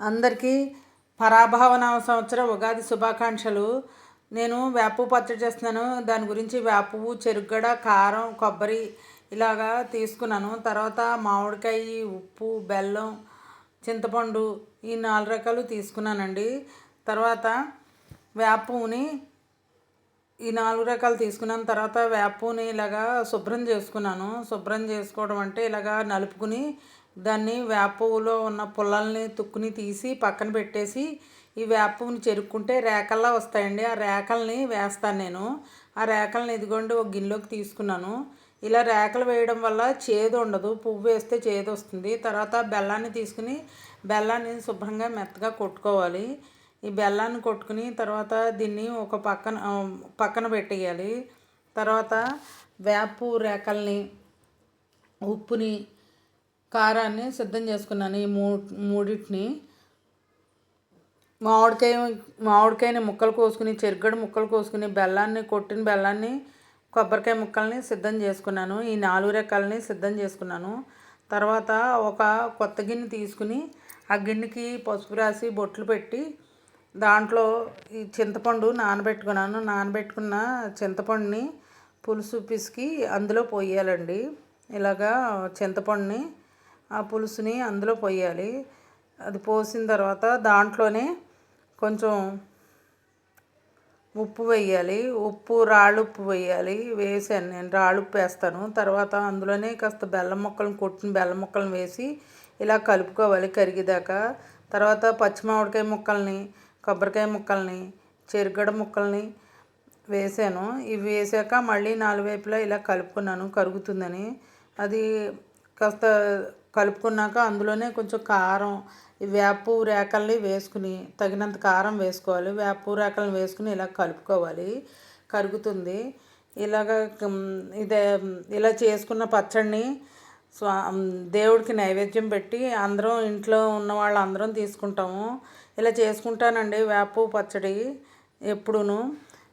అందరికీ పరాభవ నవ సంవత్సర ఉగాది శుభాకాంక్షలు. నేను వేప పచ్చడి చేస్తున్నాను. దాని గురించి వేపువు, చెరుగడ, కారం, కొబ్బరి ఇలాగా తీసుకున్నాను. తర్వాత మామిడికాయ, ఉప్పు, బెల్లం, చింతపండు ఈ 4 రకాలు తీసుకున్నానండి. తర్వాత వేపుని ఈ 4 రకాలు తీసుకున్నాను. తర్వాత వేపుని ఇలాగా శుభ్రం చేసుకున్నాను. శుభ్రం చేసుకోవడం అంటే ఇలాగా నలుపుకుని దాన్ని వేపులో ఉన్న పుల్లల్ని తుక్కుని తీసి పక్కన పెట్టేసి ఈ వేపుని చెరుక్కుంటే రేకల్లా వస్తాయండి. ఆ రేకల్ని వేస్తాను నేను. ఆ రేకల్ని ఇదిగోండి ఒక గిన్నెలోకి తీసుకున్నాను. ఇలా రేకలు వేయడం వల్ల చేదు ఉండదు. పువ్వు వేస్తే చేదు వస్తుంది. తర్వాత బెల్లాన్ని తీసుకుని బెల్లాన్ని శుభ్రంగా మెత్తగా కొట్టుకోవాలి. ఈ బెల్లాన్ని కొట్టుకుని తర్వాత దీన్ని ఒక పక్కన పెట్టేయాలి. తర్వాత వేపు రేకల్ని, ఉప్పుని, కారాన్ని సిద్ధం చేసుకున్నాను. ఈ మూడింటిని మామిడికాయని ముక్కలు కోసుకుని, చెరుగడ ముక్కలు కోసుకుని, కొట్టిన బెల్లాన్ని, కొబ్బరికాయ ముక్కల్ని సిద్ధం చేసుకున్నాను. ఈ 4 రకాలని సిద్ధం చేసుకున్నాను. తర్వాత ఒక కొత్త గిన్నె తీసుకుని ఆ గిన్నెకి పసుపు రాసి బొట్లు పెట్టి దాంట్లో ఈ చింతపండు నానబెట్టుకున్న చింతపండుని పులుసు పిసికి అందులో పోయాలండి. ఇలాగా చింతపండుని ఆ పులుసుని అందులో పోయాలి. అది పోసిన తర్వాత దాంట్లోనే కొంచెం ఉప్పు వేయాలి. రాళ్ళు ఉప్పు వేయాలి. వేసాను, నేను రాళ్ళు ఉప్పు వేస్తాను. తర్వాత అందులోనే కాస్త కొట్టిన బెల్లం ముక్కలను వేసి ఇలా కలుపుకోవాలి కరిగేదాకా. తర్వాత పచ్చిమామిడికాయ ముక్కల్ని, కొబ్బరికాయ ముక్కల్ని, చెరుగడ ముక్కల్ని వేసాను. ఇవి వేసాక మళ్ళీ 4 వైపులా ఇలా కలుపుకున్నాను కరుగుతుందని. అది కాస్త కలుపుకున్నాక అందులోనే కొంచెం కారం, ఈ వేపు రేకల్ని వేసుకుని తగినంత కారం వేసుకోవాలి. వేపు రేకల్ని వేసుకుని ఇలా కలుపుకోవాలి. కరుగుతుంది. ఇలా చేసుకున్న పచ్చడిని దేవుడికి నైవేద్యం పెట్టి అందరం ఇంట్లో ఉన్న వాళ్ళందరం తీసుకుంటాము. ఇలా చేసుకుంటానండి వేపు పచ్చడి ఎప్పుడూను.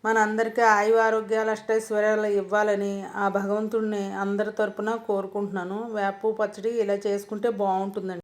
మనందరికీ ఆయువు ఆరోగ్యాలు అష్టైశ్వర్యాలు ఇవ్వాలని ఆ భగవంతుడిని అందరి తరపున కోరుకుంటున్నాను. వేపు పచ్చడి ఇలా చేసుకుంటే బాగుంటుందండి.